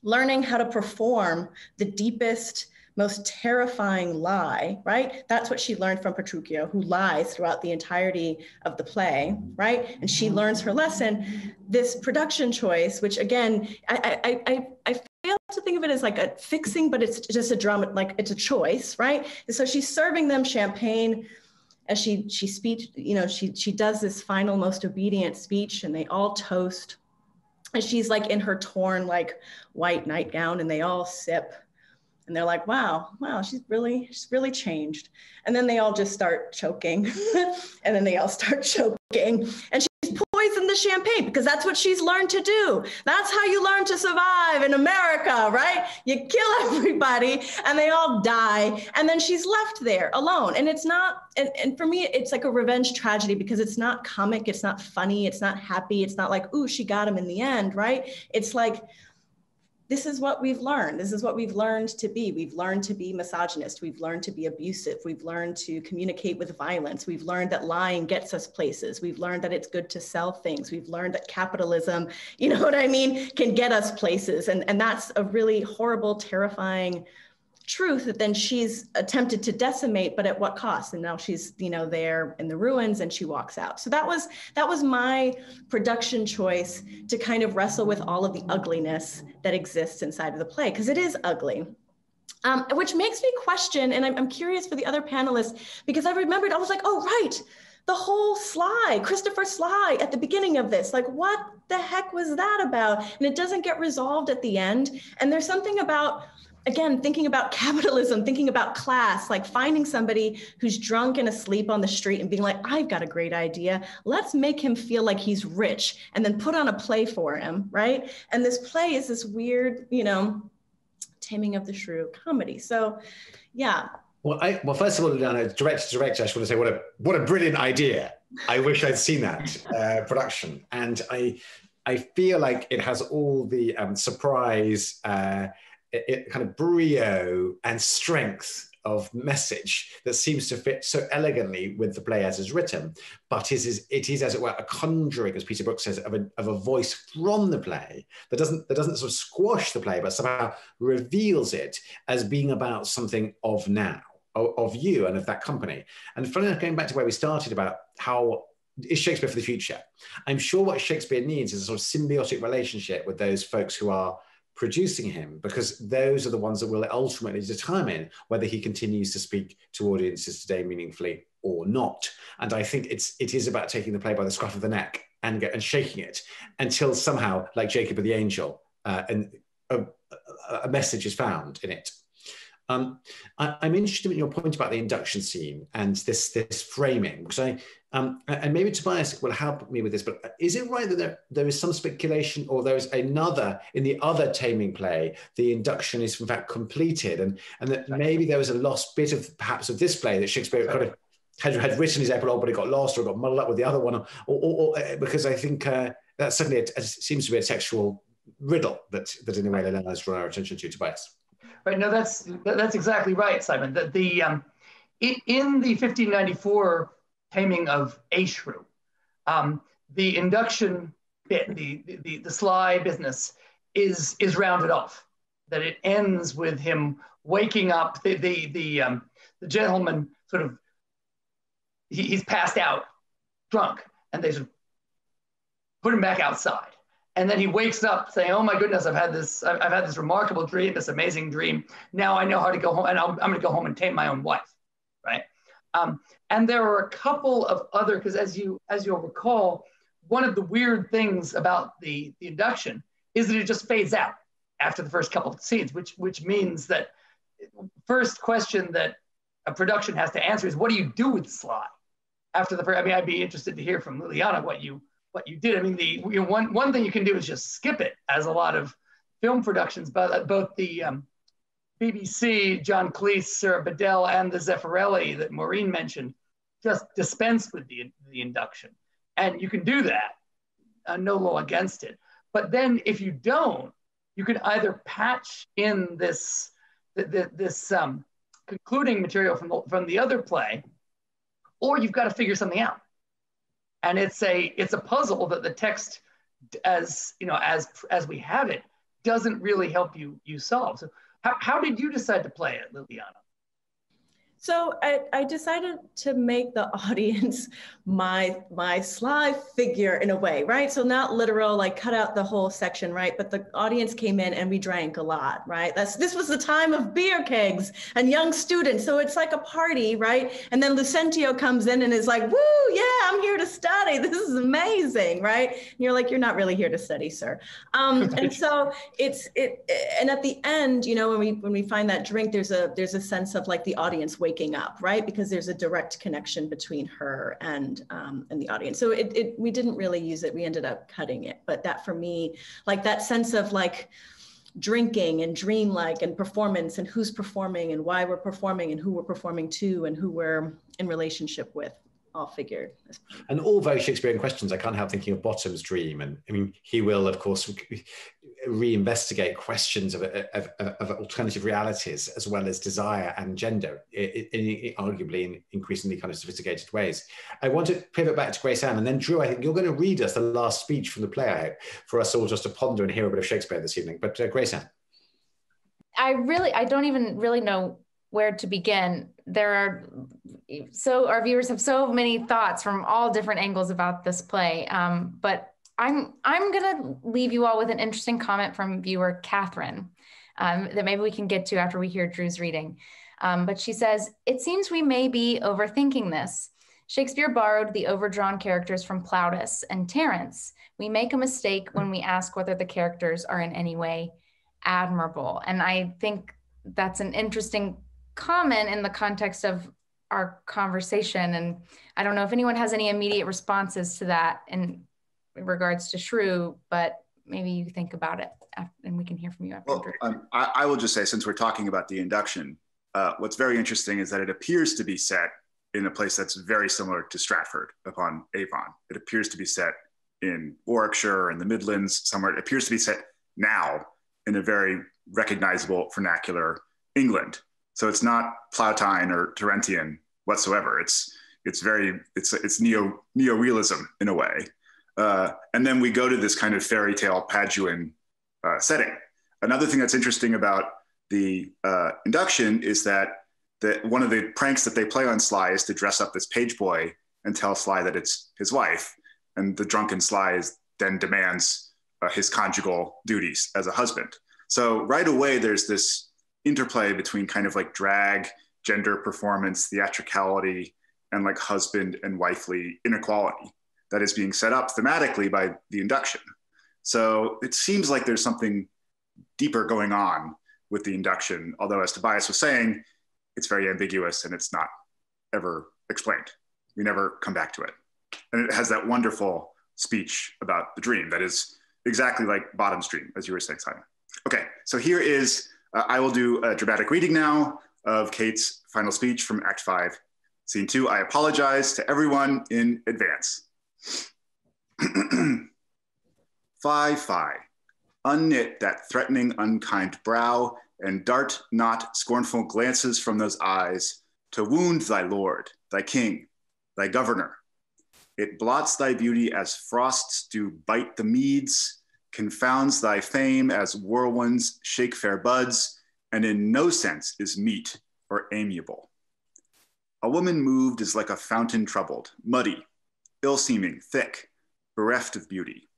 learning how to perform the deepest, most terrifying lie, right? That's what she learned from Petruchio, who lies throughout the entirety of the play, right? And she learns her lesson. This production choice, which again, I fail to think of it as like a fixing, but it's just a drama, like it's a choice, right? And so she's serving them champagne as she speech, you know, she does this final most obedient speech, and they all toast. And she's like in her torn like white nightgown, and they all sip, and they're like, wow, she's really changed. And then they all just start choking and then they all start choking, and she's poisoned the champagne because that's what she's learned to do. That's how you learn to survive in America, right? You kill everybody and they all die. And then she's left there alone. And it's not, and for me, it's like a revenge tragedy because it's not comic, it's not funny, it's not happy. It's not like, ooh, she got him in the end, right? It's like, this is what we've learned. This is what we've learned to be. We've learned to be misogynist. We've learned to be abusive. We've learned to communicate with violence. We've learned that lying gets us places. We've learned that it's good to sell things. We've learned that capitalism, you know what I mean, can get us places. And that's a really horrible, terrifying truth that then she's attempted to decimate, but at what cost? And now she's, you know, there in the ruins and she walks out. So that was my production choice to kind of wrestle with all of the ugliness that exists inside of the play, because it is ugly. Which makes me question, and I'm curious for the other panelists, because I remembered, I was like, oh, right, the whole Sly, Christopher Sly at the beginning of this, like what the heck was that about? And it doesn't get resolved at the end. And there's something about, again, thinking about capitalism, thinking about class, like finding somebody who's drunk and asleep on the street and being like, I've got a great idea. Let's make him feel like he's rich and then put on a play for him, right? And this play is this weird, you know, Taming of the Shrew comedy. So, yeah. Well, first of all, Lileana, director, I just want to say what a brilliant idea. I wish I'd seen that production. And I feel like it has all the surprise, it kind of brio and strength message that seems to fit so elegantly with the play as is written, but it is, as it were, a conjuring, as Peter Brook says, of a voice from the play that doesn't sort of squash the play, but somehow reveals it as being about something of now, of you and of that company. And funny enough, going back to where we started about how is Shakespeare for the future, I'm sure what Shakespeare needs is a sort of symbiotic relationship with those folks who are producing him, because those are the ones that will ultimately determine whether he continues to speak to audiences today meaningfully or not. And I think it is about taking the play by the scruff of the neck and shaking it until somehow, like Jacob and the angel, a message is found in it. I'm interested in your point about the induction scene and this framing, because and maybe Tobias will help me with this, but is it right that there is some speculation, or there is another, in the other Taming play, the induction is in fact completed, and that maybe there was a lost bit of perhaps of this play that Shakespeare kind of had written his epilogue, but it got lost or got muddled up with the other one, or because I think that certainly seems to be a textual riddle that in a way Lileana has drawn our attention to, Tobias. Right, no, that's exactly right, Simon. In the 1594 Taming of a Shrew, the induction bit, the sly business is rounded off. That it ends with him waking up. The gentleman sort of he's passed out, drunk, and they sort of put him back outside. And then he wakes up saying, "Oh my goodness, I've had this remarkable dream, this amazing dream. Now I know how to go home, and I'm going to go home and tame my own wife," right? And there are a couple of other, because as you'll recall, one of the weird things about the induction is that it just fades out after the first couple of scenes, which means that first question that a production has to answer is, what do you do with Sly after the first? I mean, I'd be interested to hear from Lileana what you did. I mean, one thing you can do is just skip it, as a lot of film productions, but both the BBC, John Cleese, Sarah Bedell, and the Zeffirelli that Maureen mentioned just dispense with the induction. And you can do that, no law against it. But then if you don't, you can either patch in this concluding material from the other play, or you've got to figure something out. And it's a puzzle that the text, as we have it, doesn't really help you solve. So how did you decide to play it, Lileana? So I decided to make the audience my Sly figure in a way, right? So not literal, like cut out the whole section, right? But the audience came in and we drank a lot, right? This was the time of beer kegs and young students. So it's like a party, right? And then Lucentio comes in and is like, "Woo, yeah, I'm here to study. This is amazing," right? And you're like, "You're not really here to study, sir." And so and at the end, when we find that drink, there's a sense of like the audience waking up, right? Because there's a direct connection between her and the audience. So we didn't really use it. We ended up cutting it. But that, for me, like that sense of like drinking and dreamlike and performance, and who's performing and why we're performing and who we're performing to and who we're in relationship with, all figured. And all very Shakespearean questions. I can't help thinking of Bottom's dream. And I mean, he will, of course, reinvestigate questions of alternative realities, as well as desire and gender, arguably in increasingly kind of sophisticated ways. I want to pivot back to Grace Ann, and then Drew, I think you're going to read us the last speech from the play, I hope, for us all just to ponder and hear a bit of Shakespeare this evening. But Grace Ann. I don't even really know where to begin. Our viewers have so many thoughts from all different angles about this play, but I'm gonna leave you all with an interesting comment from viewer Catherine that maybe we can get to after we hear Drew's reading. But she says, "It seems we may be overthinking this. Shakespeare borrowed the overdrawn characters from Plautus and Terence. We make a mistake when we ask whether the characters are in any way admirable." And I think that's an interesting comment in the context of our conversation. And I don't know if anyone has any immediate responses to that in regards to Shrew, but maybe you think about it and we can hear from you after. Well, I will just say, since we're talking about the induction, what's very interesting is that it appears to be set in a place that's very similar to Stratford upon Avon. It appears to be set in Warwickshire and the Midlands somewhere. It appears to be set now in a very recognizable vernacular England. So it's not Plautin or Terentian whatsoever. It's neo-realism in a way. And then we go to this kind of fairy tale Paduan setting. Another thing that's interesting about the induction is that one of the pranks that they play on Sly is to dress up this page boy and tell Sly that it's his wife. And the drunken Sly then demands his conjugal duties as a husband. So right away, there's this interplay between kind of like drag, gender performance, theatricality, and like husband and wifely inequality that is being set up thematically by the induction. So it seems like there's something deeper going on with the induction, although as Tobias was saying, it's very ambiguous and it's not ever explained. We never come back to it. And it has that wonderful speech about the dream that is exactly like Bottom's dream, as you were saying, Simon. Okay, so here is, I will do a dramatic reading now of Kate's final speech from Act 5, Scene 2. I apologize to everyone in advance. Fie, unknit that threatening, unkind brow, and dart not scornful glances from those eyes to wound thy lord, thy king, thy governor. It blots thy beauty as frosts do bite the meads, confounds thy fame as whirlwinds shake fair buds, and in no sense is meet or amiable. A woman moved is like a fountain troubled, muddy, ill-seeming, thick, bereft of beauty.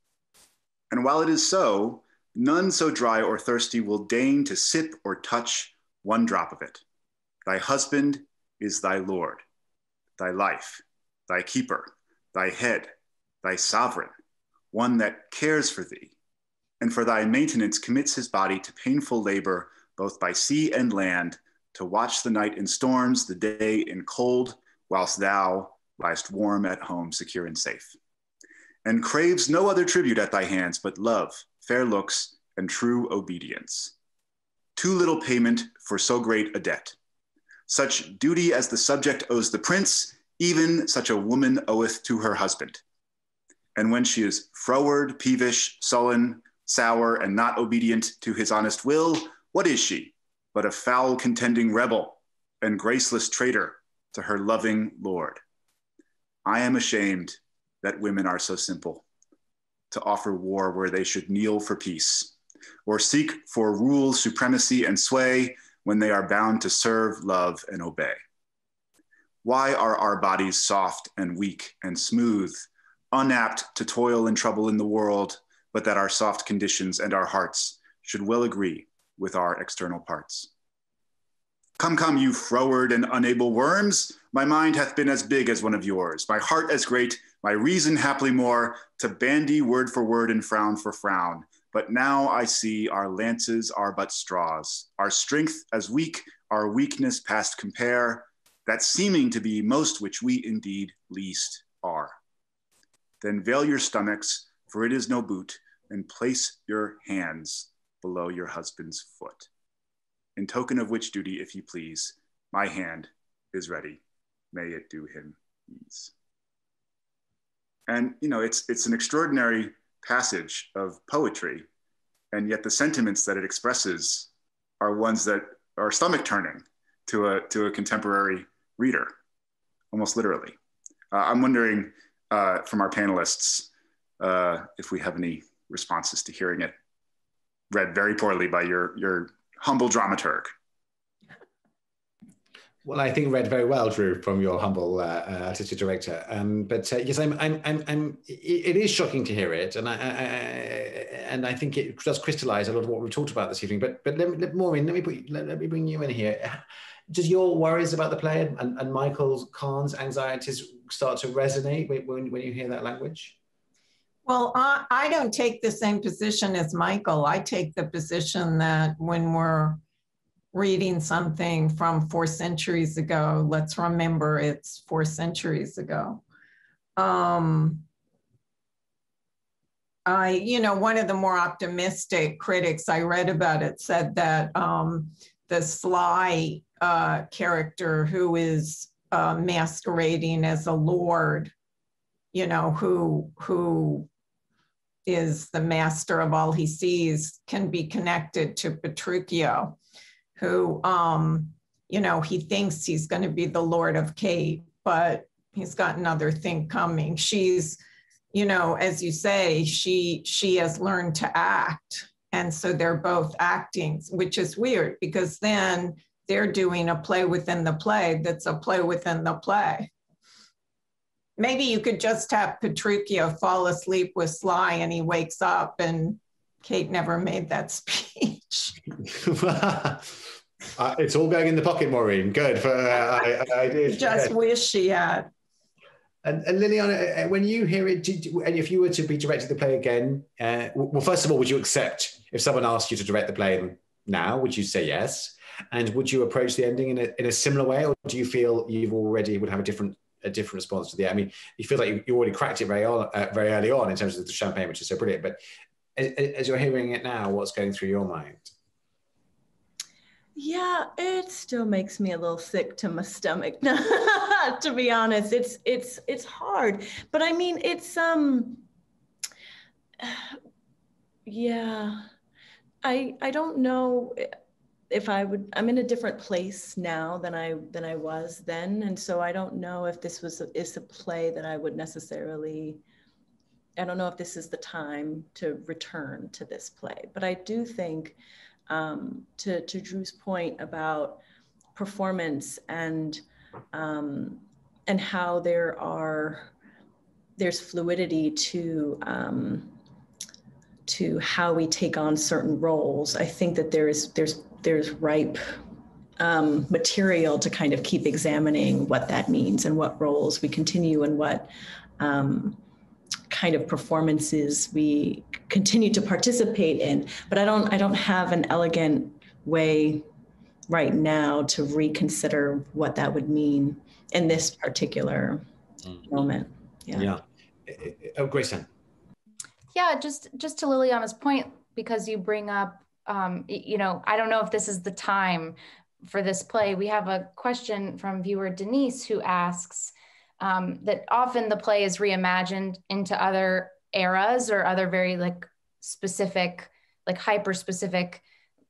And while it is so, none so dry or thirsty will deign to sip or touch one drop of it. Thy husband is thy lord, thy life, thy keeper, thy head, thy sovereign, one that cares for thee, and for thy maintenance commits his body to painful labor, both by sea and land, to watch the night in storms, the day in cold, whilst thou liest warm at home, secure and safe, and craves no other tribute at thy hands but love, fair looks, and true obedience. Too little payment for so great a debt. Such duty as the subject owes the prince, even such a woman oweth to her husband. And when she is froward, peevish, sullen, sour, and not obedient to his honest will, what is she but a foul contending rebel and graceless traitor to her loving lord? I am ashamed that women are so simple to offer war where they should kneel for peace, or seek for rule, supremacy, and sway when they are bound to serve, love, and obey. Why are our bodies soft and weak and smooth, unapt to toil and trouble in the world, but that our soft conditions and our hearts should well agree with our external parts? Come, come, you froward and unable worms, my mind hath been as big as one of yours, my heart as great, my reason haply more, to bandy word for word and frown for frown. But now I see our lances are but straws, our strength as weak, our weakness past compare, that seeming to be most which we indeed least are. Then veil your stomachs, for it is no boot, and place your hands below your husband's foot. In token of which duty, if you please, my hand is ready. May it do him ease. And it's an extraordinary passage of poetry, and yet the sentiments that it expresses are ones that are stomach turning to a contemporary reader, almost literally. I'm wondering from our panelists if we have any responses to hearing it read very poorly by your humble dramaturg. Well, I think read very well, Drew, from your humble artistic director. But yes, it is shocking to hear it, and I think it does crystallize a lot of what we've talked about this evening. But Maureen, let me bring you in here. Does your worries about the play and Michael Kahn's anxieties start to resonate when you hear that language? Well, I don't take the same position as Michael. I take the position that when we're reading something from 4 centuries ago, let's remember it's 4 centuries ago. One of the more optimistic critics I read about it said that the Sly character who is masquerading as a lord, who is the master of all he sees, can be connected to Petruchio, who you know, he thinks he's going to be the Lord of Kate, but he's got another thing coming. She's, you know, as you say, she has learned to act. And so they're both acting, which is weird because then they're doing a play within the play that's a play within the play. Maybe you could just have Petruchio fall asleep with Sly and he wakes up and Kate never made that speech. It's all going in the pocket, Maureen. Good. I did. Just wish she had. And Lileana, when you hear it, and if you were to be directing the play again, well, first of all, would you accept if someone asked you to direct the play now? Would you say yes? And would you approach the ending in a similar way, or do you feel you already would have a different response to the? I mean, you feel like you already cracked it very early on in terms of the champagne, which is so brilliant. But as you're hearing it now, what's going through your mind? Yeah, it still makes me a little sick to my stomach, to be honest. It's hard, but I mean, it's yeah, I don't know if I would. I'm in a different place now than I was then, and so I don't know if this is a play that I would necessarily. I don't know if this is the time to return to this play, but I do think. To Drew's point about performance and how there's fluidity to how we take on certain roles. I think that there's ripe material to kind of keep examining what that means and what roles we continue and what kind of performances we continue to participate in, but I don't have an elegant way right now to reconsider what that would mean in this particular moment. Yeah. Oh, Grayson. Yeah, just to Liliana's point, because you bring up, you know, I don't know if this is the time for this play. We have a question from viewer Denise who asks, that often the play is reimagined into other eras or other very like specific, like hyper-specific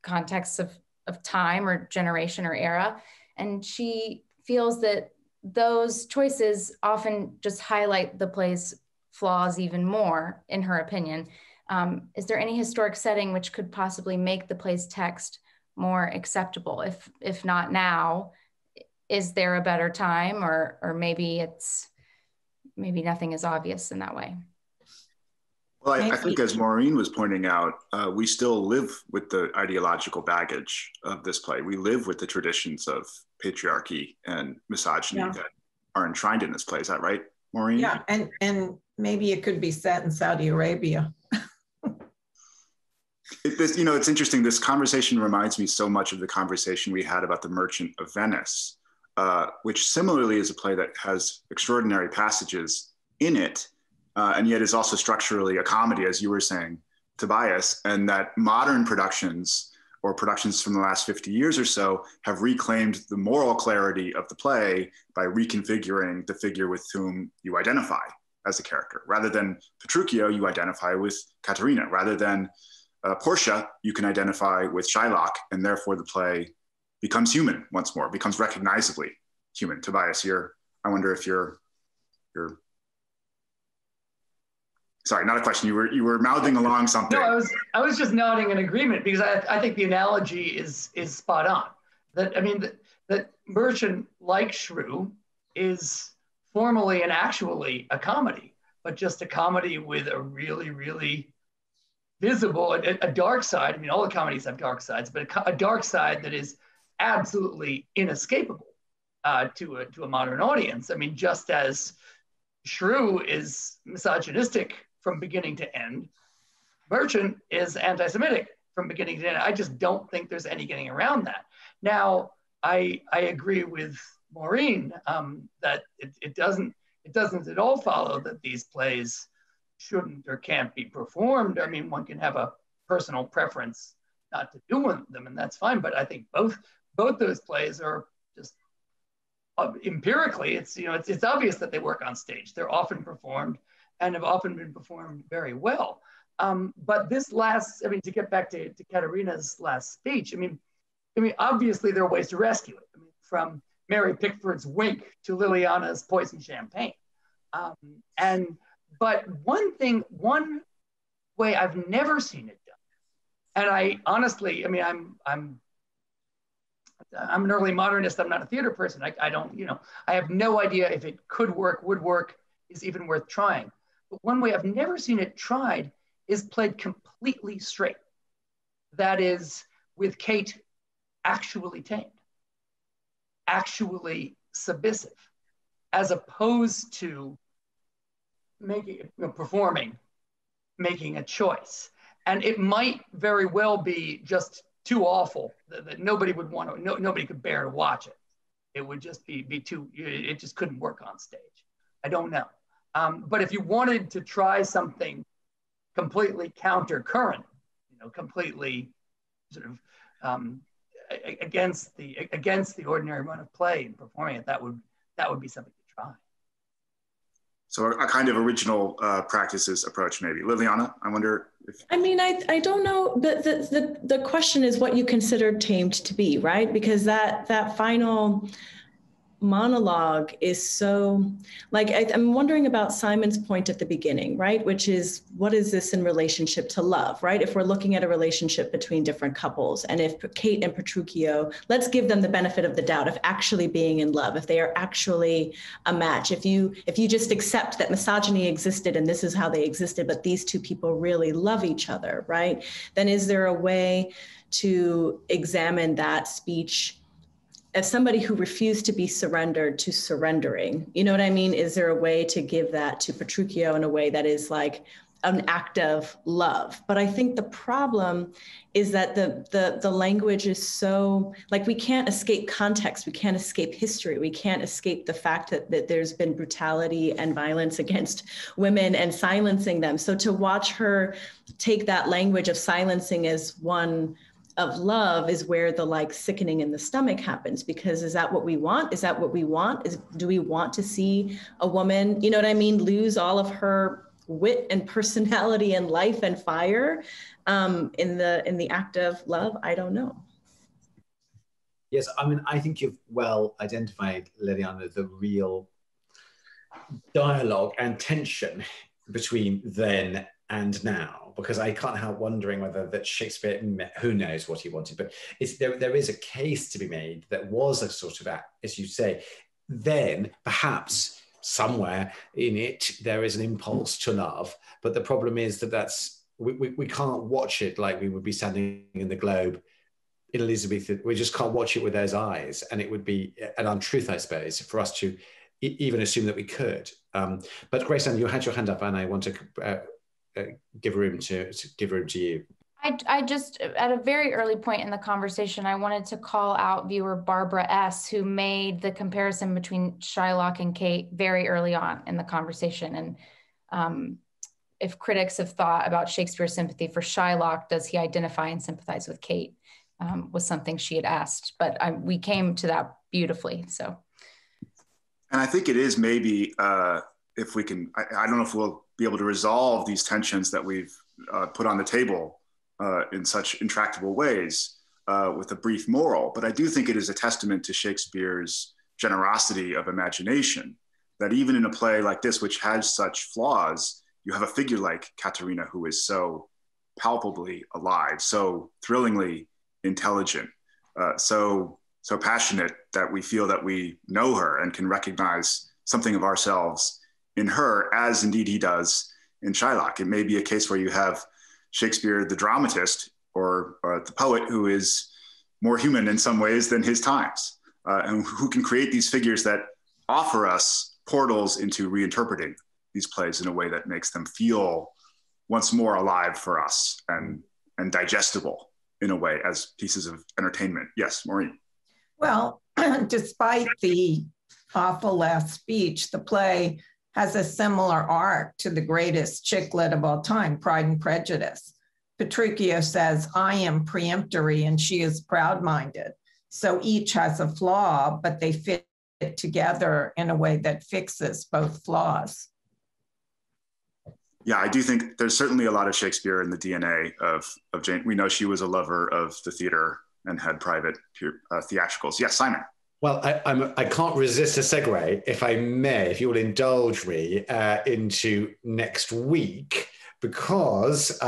contexts of time or generation or era. And she feels that those choices often just highlight the play's flaws even more, in her opinion. Is there any historic setting which could possibly make the play's text more acceptable? If not now, is there a better time, or maybe nothing is obvious in that way? Well, I think as Maureen was pointing out, we still live with the ideological baggage of this play. We live with the traditions of patriarchy and misogyny that are enshrined in this play. Is that right, Maureen? Yeah, and maybe it could be set in Saudi Arabia. You know, it's interesting. This conversation reminds me so much of the conversation we had about The Merchant of Venice, which similarly is a play that has extraordinary passages in it, and yet is also structurally a comedy, as you were saying, Tobias, and that modern productions or productions from the last 50 years or so have reclaimed the moral clarity of the play by reconfiguring the figure with whom you identify as a character. Rather than Petruchio, you identify with Caterina. Rather than Portia, you can identify with Shylock, and therefore the play becomes human once more, becomes recognizably human. Tobias, I wonder if you're sorry, not a question. You were mouthing along something. No, I was just nodding in agreement because I think the analogy is spot on. That I mean that Merchant, like Shrew, is formally and actually a comedy, but just a comedy with a really, really visible, a dark side. I mean, all the comedies have dark sides, but a dark side that is absolutely inescapable to a modern audience. I mean, just as Shrew is misogynistic from beginning to end, Merchant is anti-Semitic from beginning to end. I just don't think there's any getting around that. Now, I agree with Maureen that it doesn't at all follow that these plays shouldn't or can't be performed. I mean, one can have a personal preference not to do them, and that's fine. But I think both those plays are just empirically, it's obvious that they work on stage. They're often performed and have often been performed very well. But this last, I mean, to get back to Caterina's last speech, I mean, obviously there are ways to rescue it. I mean, from Mary Pickford's wink to Lileana's poison champagne. But one way I've never seen it done, and I honestly, I mean, I'm an early modernist. I'm not a theater person. I don't, I have no idea if it could work, would work, is even worth trying. But one way I've never seen it tried is played completely straight. That is, with Kate actually tamed, actually submissive, as opposed to performing, making a choice. And it might very well be just too awful that nobody would want to, nobody could bear to watch it. It would just be too, it just couldn't work on stage. I don't know. But if you wanted to try something completely counter-current, completely sort of against the ordinary run of play and performing it, that would be something to try. So a kind of original practices approach, maybe. Lileana, I wonder if... I mean, I don't know, but the question is what you consider tamed to be, right? Because that final monologue is so, like, I'm wondering about Simon's point at the beginning, right? Which is, what is this in relationship to love, right? If we're looking at a relationship between different couples, and if Kate and Petruchio, let's give them the benefit of the doubt of actually being in love, if they are actually a match, if you just accept that misogyny existed and this is how they existed, but these two people really love each other, right? Then is there a way to examine that speech as somebody who refused to be surrendered to surrendering? You know what I mean? Is there a way to give that to Petruchio in a way that is like an act of love? But I think the problem is that the language is so, like, we can't escape context, we can't escape history, we can't escape the fact that there's been brutality and violence against women and silencing them. So to watch her take that language of silencing as one of love is where the like sickening in the stomach happens, because is that what we want? Is that what we want? Do we want to see a woman, you know what I mean, lose all of her wit and personality and life and fire in the act of love? I don't know. Yes, I mean, I think you've well identified, Lileana, the real dialogue and tension between then and now, because I can't help wondering whether that Shakespeare, who knows what he wanted, but there is a case to be made that was a sort of, as you say, then perhaps somewhere in it there is an impulse to love, but the problem is that we can't watch it like we would be standing in the Globe in Elizabethan. We just can't watch it with those eyes, and it would be an untruth, I suppose, for us to even assume that we could. But Grace Ann, you had your hand up, and I want to give room to you. I just, at a very early point in the conversation, I wanted to call out viewer Barbara S., who made the comparison between Shylock and Kate very early on in the conversation. And if critics have thought about Shakespeare's sympathy for Shylock, does he identify and sympathize with Kate, was something she had asked. But we came to that beautifully, so. And I think it is maybe, if we can, I don't know if we'll be able to resolve these tensions that we've put on the table in such intractable ways with a brief moral, but I do think it is a testament to Shakespeare's generosity of imagination, that even in a play like this, which has such flaws, you have a figure like Katharina who is so palpably alive, so thrillingly intelligent, so passionate that we feel that we know her and can recognize something of ourselves in her, as indeed he does in Shylock. It may be a case where you have Shakespeare, the dramatist, or the poet, who is more human in some ways than his times, and who can create these figures that offer us portals into reinterpreting these plays in a way that makes them feel once more alive for us and digestible in a way as pieces of entertainment. Yes, Maureen. Well, despite the awful last speech, the play has a similar arc to the greatest chick lit of all time, Pride and Prejudice. Petruchio says, I am peremptory, and she is proud-minded. So each has a flaw, but they fit together in a way that fixes both flaws. Yeah, I do think there's certainly a lot of Shakespeare in the DNA of Jane. We know she was a lover of the theater and had private theatricals. Yes, Simon. Well, I can't resist a segue, if I may, if you will indulge me, into next week, because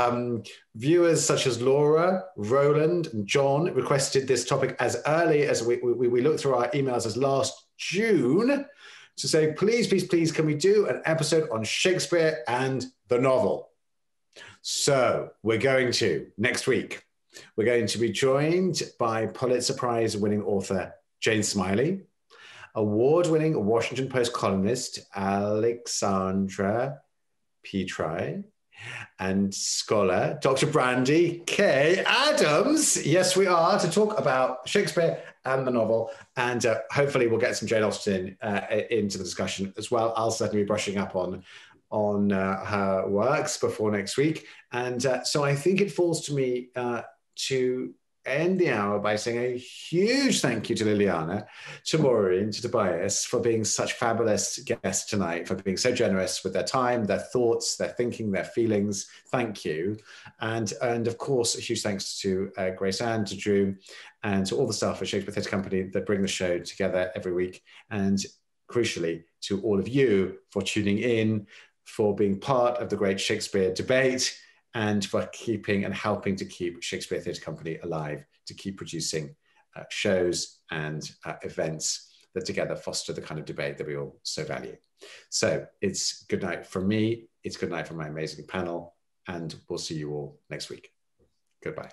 viewers such as Laura, Roland, and John requested this topic as early as we looked through our emails as last June to say, please, please, please, can we do an episode on Shakespeare and the novel? So we're going to, next week, we're going to be joined by Pulitzer Prize winning author Jane Smiley, award-winning Washington Post columnist Alexandra Petri, and scholar Dr. Brandy K. Adams. Yes, we are, to talk about Shakespeare and the novel. And hopefully we'll get some Jane Austen into the discussion as well. I'll certainly be brushing up on her works before next week. And so I think it falls to me to end the hour by saying a huge thank you to Lileana, to Maureen, to Tobias for being such fabulous guests tonight, for being so generous with their time, their thoughts, their thinking, their feelings. Thank you. And of course, a huge thanks to Grace Ann, to Drew, and to all the staff at Shakespeare Theatre Company that bring the show together every week. And crucially, to all of you for tuning in, for being part of the great Shakespeare debate, and for keeping and helping to keep Shakespeare Theatre Company alive, to keep producing shows and events that together foster the kind of debate that we all so value. So it's good night from me, it's good night from my amazing panel, and we'll see you all next week. Goodbye.